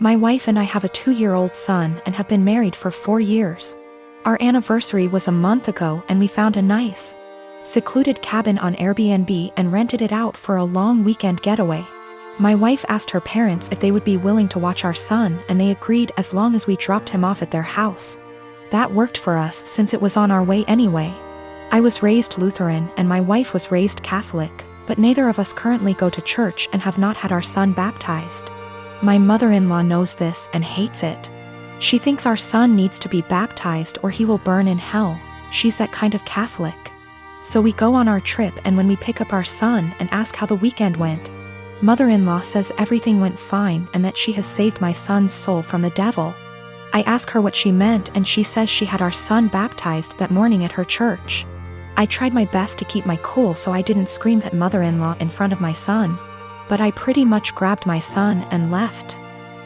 My wife and I have a 2-year-old son and have been married for 4 years. Our anniversary was a month ago and we found a nice, secluded cabin on Airbnb and rented it out for a long weekend getaway. My wife asked her parents if they would be willing to watch our son, and they agreed as long as we dropped him off at their house. That worked for us since it was on our way anyway. I was raised Lutheran and my wife was raised Catholic, but neither of us currently go to church and have not had our son baptized. My mother-in-law knows this and hates it. She thinks our son needs to be baptized or he will burn in hell. She's that kind of Catholic. So we go on our trip, and when we pick up our son and ask how the weekend went, mother-in-law says everything went fine and that she has saved my son's soul from the devil. I ask her what she meant and she says she had our son baptized that morning at her church. I tried my best to keep my cool so I didn't scream at mother-in-law in front of my son, but I pretty much grabbed my son and left.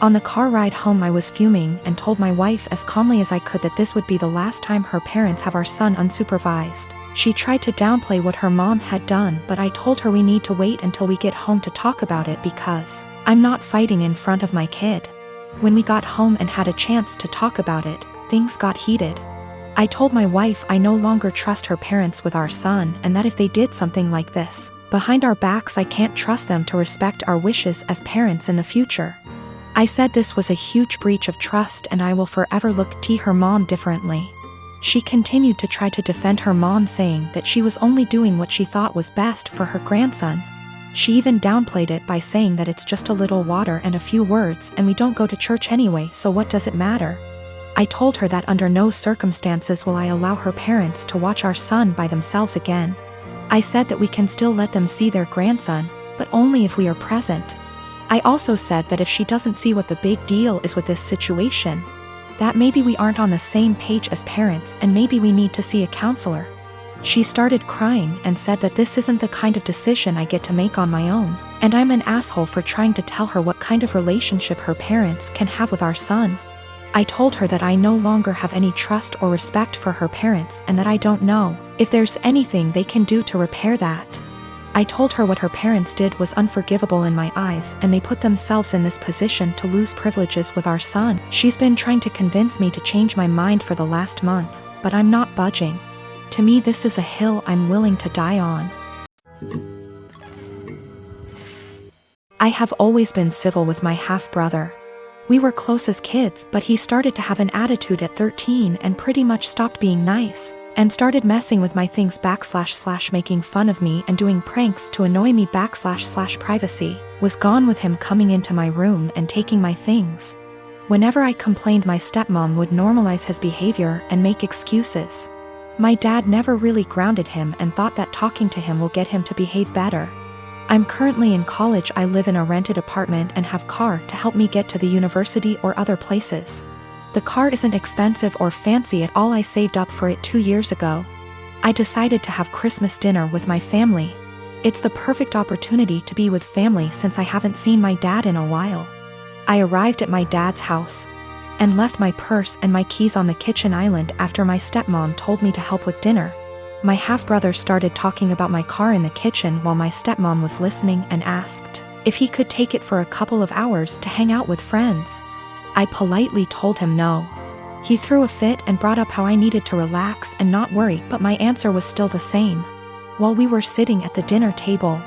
On the car ride home I was fuming and told my wife as calmly as I could that this would be the last time her parents have our son unsupervised. She tried to downplay what her mom had done, but I told her we need to wait until we get home to talk about it because I'm not fighting in front of my kid. When we got home and had a chance to talk about it, things got heated. I told my wife I no longer trust her parents with our son, and that if they did something like this behind our backs, I can't trust them to respect our wishes as parents in the future. I said this was a huge breach of trust and I will forever look at her mom differently. She continued to try to defend her mom, saying that she was only doing what she thought was best for her grandson. She even downplayed it by saying that it's just a little water and a few words and we don't go to church anyway, so what does it matter? I told her that under no circumstances will I allow her parents to watch our son by themselves again. I said that we can still let them see their grandson, but only if we are present. I also said that if she doesn't see what the big deal is with this situation, that maybe we aren't on the same page as parents and maybe we need to see a counselor. She started crying and said that this isn't the kind of decision I get to make on my own, and I'm an asshole for trying to tell her what kind of relationship her parents can have with our son. I told her that I no longer have any trust or respect for her parents and that I don't know if there's anything they can do to repair that. I told her what her parents did was unforgivable in my eyes and they put themselves in this position to lose privileges with our son. She's been trying to convince me to change my mind for the last month, but I'm not budging. To me, this is a hill I'm willing to die on. I have always been civil with my half-brother. We were close as kids, but he started to have an attitude at 13 and pretty much stopped being nice, and started messing with my things / making fun of me and doing pranks to annoy me / privacy was gone with him coming into my room and taking my things. Whenever I complained, my stepmom would normalize his behavior and make excuses. My dad never really grounded him and thought that talking to him will get him to behave better. I'm currently in college. I live in a rented apartment and have car to help me get to the university or other places. The car isn't expensive or fancy at all. I saved up for it 2 years ago. I decided to have Christmas dinner with my family. It's the perfect opportunity to be with family since I haven't seen my dad in a while. I arrived at my dad's house and left my purse and my keys on the kitchen island after my stepmom told me to help with dinner. My half-brother started talking about my car in the kitchen while my stepmom was listening and asked if he could take it for a couple of hours to hang out with friends. I politely told him no. He threw a fit and brought up how I needed to relax and not worry, but my answer was still the same. While we were sitting at the dinner table,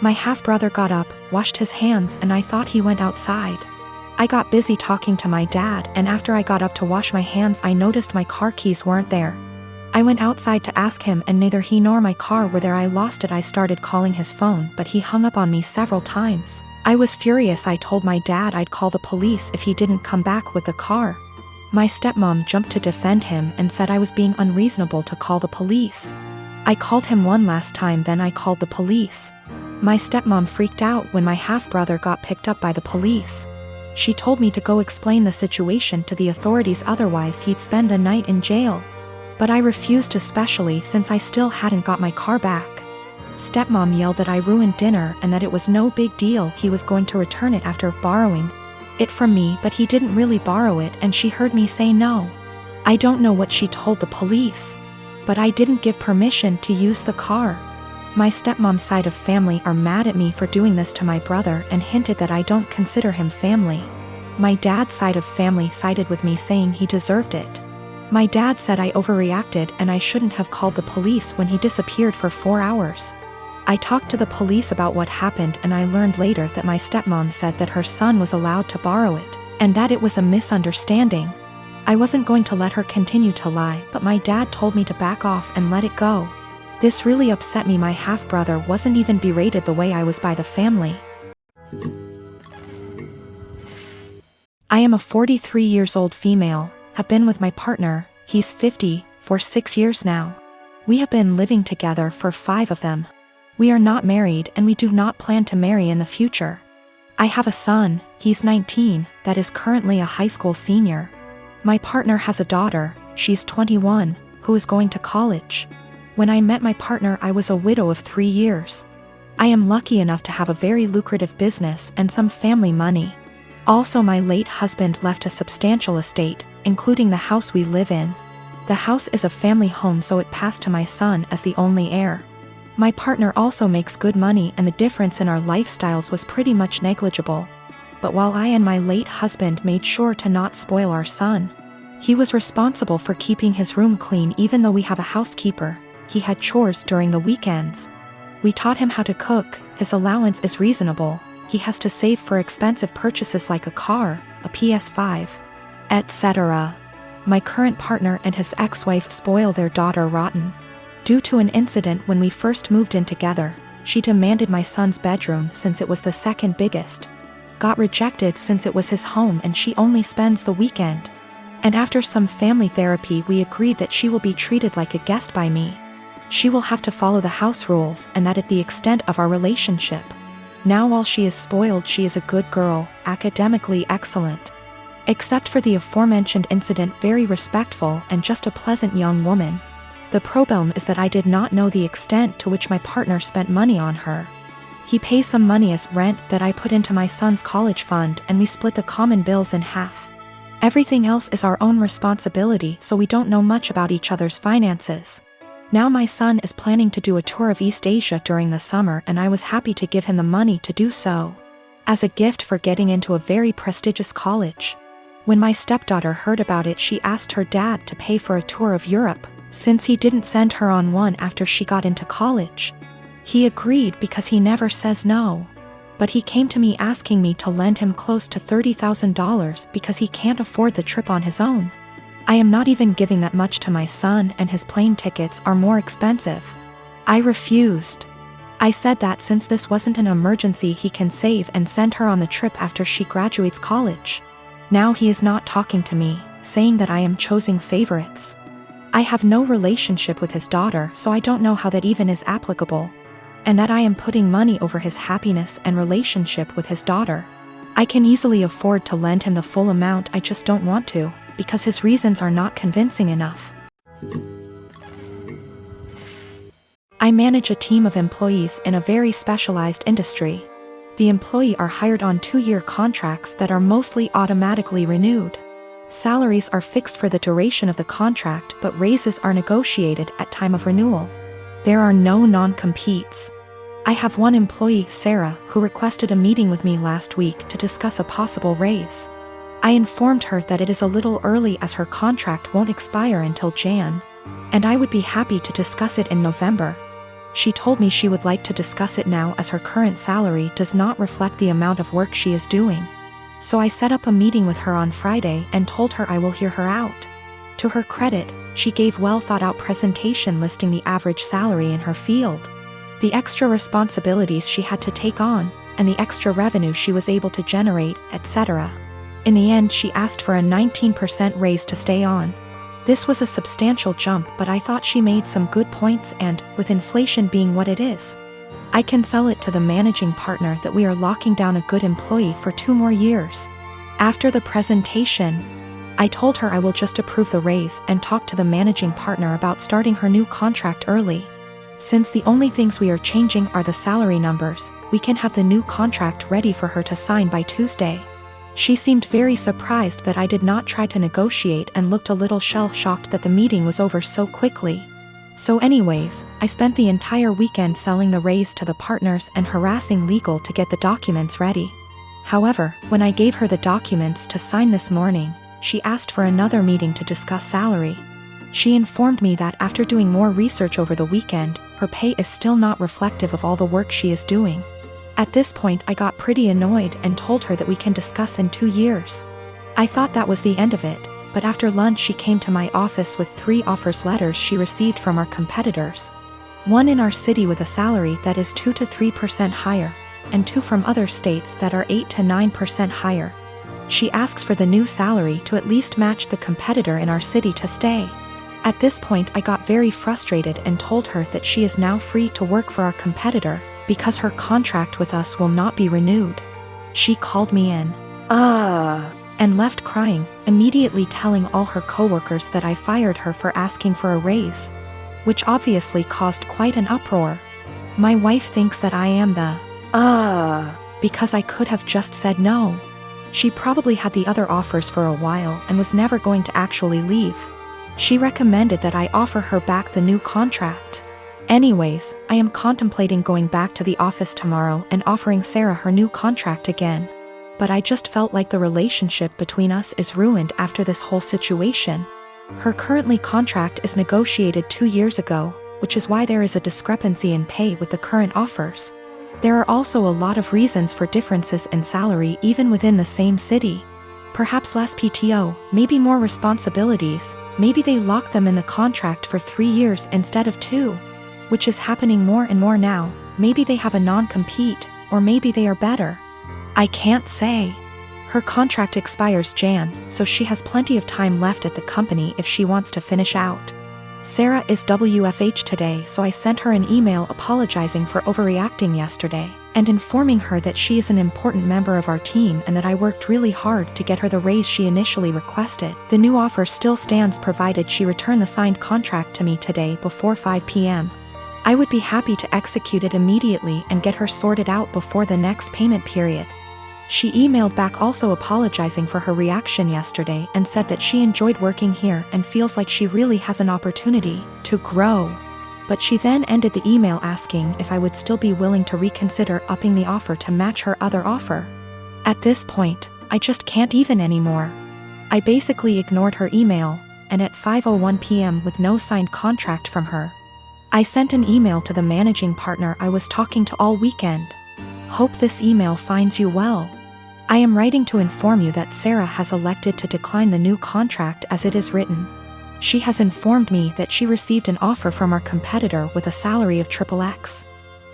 my half-brother got up, washed his hands, and I thought he went outside. I got busy talking to my dad, and after I got up to wash my hands, I noticed my car keys weren't there. I went outside to ask him and neither he nor my car were there. I lost it. I started calling his phone, but he hung up on me several times. I was furious. I told my dad I'd call the police if he didn't come back with the car. My stepmom jumped to defend him and said I was being unreasonable to call the police. I called him one last time, then I called the police. My stepmom freaked out when my half-brother got picked up by the police. She told me to go explain the situation to the authorities, otherwise he'd spend the night in jail. But I refused, especially since I still hadn't got my car back. Stepmom yelled that I ruined dinner and that it was no big deal. He was going to return it after borrowing it from me, but he didn't really borrow it, and she heard me say no. I don't know what she told the police, but I didn't give permission to use the car. My stepmom's side of family are mad at me for doing this to my brother and hinted that I don't consider him family. My dad's side of family sided with me, saying he deserved it. My dad said I overreacted and I shouldn't have called the police when he disappeared for 4 hours. I talked to the police about what happened, and I learned later that my stepmom said that her son was allowed to borrow it, and that it was a misunderstanding. I wasn't going to let her continue to lie, but my dad told me to back off and let it go. This really upset me. My half-brother wasn't even berated the way I was by the family. I am a 43 years old female, have been with my partner, he's 50, for 6 years now. We have been living together for 5 of them. We are not married and we do not plan to marry in the future. I have a son, he's 19, that is currently a high school senior. My partner has a daughter, she's 21, who is going to college. When I met my partner, I was a widow of 3 years. I am lucky enough to have a very lucrative business and some family money. Also, my late husband left a substantial estate, including the house we live in. The house is a family home, so it passed to my son as the only heir. My partner also makes good money and the difference in our lifestyles was pretty much negligible. But while I and my late husband made sure to not spoil our son, he was responsible for keeping his room clean. Even though we have a housekeeper, he had chores during the weekends. We taught him how to cook, his allowance is reasonable, he has to save for expensive purchases like a car, a PS5, etc. My current partner and his ex-wife spoil their daughter rotten. Due to an incident when we first moved in together, she demanded my son's bedroom since it was the second biggest. Got rejected since it was his home and she only spends the weekend. And after some family therapy, we agreed that she will be treated like a guest by me. She will have to follow the house rules, and that at the extent of our relationship. Now while she is spoiled, she is a good girl, academically excellent. Except for the aforementioned incident, very respectful and just a pleasant young woman. The problem is that I did not know the extent to which my partner spent money on her. He pays some money as rent that I put into my son's college fund, and we split the common bills in half. Everything else is our own responsibility, so we don't know much about each other's finances. Now my son is planning to do a tour of East Asia during the summer, and I was happy to give him the money to do so, as a gift for getting into a very prestigious college. When my stepdaughter heard about it, she asked her dad to pay for a tour of Europe, since he didn't send her on one after she got into college. He agreed because he never says no. But he came to me asking me to lend him close to $30,000 because he can't afford the trip on his own. I am not even giving that much to my son, and his plane tickets are more expensive. I refused. I said that since this wasn't an emergency, he can save and send her on the trip after she graduates college. Now he is not talking to me, saying that I am choosing favorites. I have no relationship with his daughter, so I don't know how that even is applicable. And that I am putting money over his happiness and relationship with his daughter. I can easily afford to lend him the full amount, I just don't want to, because his reasons are not convincing enough. I manage a team of employees in a very specialized industry. The employees are hired on 2-year contracts that are mostly automatically renewed. Salaries are fixed for the duration of the contract, but raises are negotiated at time of renewal. There are no non-competes. I have one employee, Sarah, who requested a meeting with me last week to discuss a possible raise. I informed her that it is a little early as her contract won't expire until Jan, and I would be happy to discuss it in November. She told me she would like to discuss it now as her current salary does not reflect the amount of work she is doing. So I set up a meeting with her on Friday and told her I will hear her out. To her credit, she gave well thought out presentation listing the average salary in her field, the extra responsibilities she had to take on, and the extra revenue she was able to generate, etc. In the end, she asked for a 19% raise to stay on. This was a substantial jump, but I thought she made some good points, and, with inflation being what it is, I can sell it to the managing partner that we are locking down a good employee for 2 more years. After the presentation, I told her I will just approve the raise and talk to the managing partner about starting her new contract early. Since the only things we are changing are the salary numbers, we can have the new contract ready for her to sign by Tuesday. She seemed very surprised that I did not try to negotiate and looked a little shell-shocked that the meeting was over so quickly. So anyways, I spent the entire weekend selling the raise to the partners and harassing legal to get the documents ready. However, when I gave her the documents to sign this morning, she asked for another meeting to discuss salary. She informed me that after doing more research over the weekend, her pay is still not reflective of all the work she is doing. At this point I got pretty annoyed and told her that we can discuss in 2 years. I thought that was the end of it, but after lunch she came to my office with 3 offers letters she received from our competitors. One in our city with a salary that is 2 to 3% higher, and 2 from other states that are 8 to 9% higher. She asks for the new salary to at least match the competitor in our city to stay. At this point I got very frustrated and told her that she is now free to work for our competitor, because her contract with us will not be renewed. She called me in and left crying, immediately telling all her coworkers that I fired her for asking for a raise, which obviously caused quite an uproar. My wife thinks that I am the because I could have just said no. She probably had the other offers for a while and was never going to actually leave. She recommended that I offer her back the new contract. Anyways, I am contemplating going back to the office tomorrow and offering Sarah her new contract again. But I just felt like the relationship between us is ruined after this whole situation. Her currently contract is negotiated 2 years ago, which is why there is a discrepancy in pay with the current offers. There are also a lot of reasons for differences in salary even within the same city. Perhaps less PTO, maybe more responsibilities, maybe they lock them in the contract for 3 years instead of 2. Which is happening more and more now. Maybe they have a non-compete, or maybe they are better. I can't say. Her contract expires Jan, so she has plenty of time left at the company if she wants to finish out. Sarah is WFH today, so I sent her an email apologizing for overreacting yesterday, and informing her that she is an important member of our team and that I worked really hard to get her the raise she initially requested. The new offer still stands provided she return the signed contract to me today before 5 p.m. I would be happy to execute it immediately and get her sorted out before the next payment period. She emailed back also apologizing for her reaction yesterday and said that she enjoyed working here and feels like she really has an opportunity to grow. But she then ended the email asking if I would still be willing to reconsider upping the offer to match her other offer. At this point, I just can't even anymore. I basically ignored her email, and at 5:01 p.m. with no signed contract from her, I sent an email to the managing partner I was talking to all weekend. Hope this email finds you well. I am writing to inform you that Sarah has elected to decline the new contract as it is written. She has informed me that she received an offer from our competitor with a salary of XXX.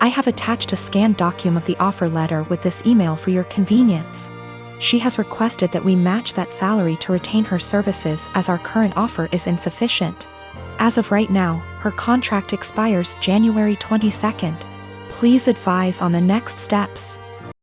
I have attached a scanned document of the offer letter with this email for your convenience. She has requested that we match that salary to retain her services as our current offer is insufficient. As of right now, her contract expires January 22nd. Please advise on the next steps.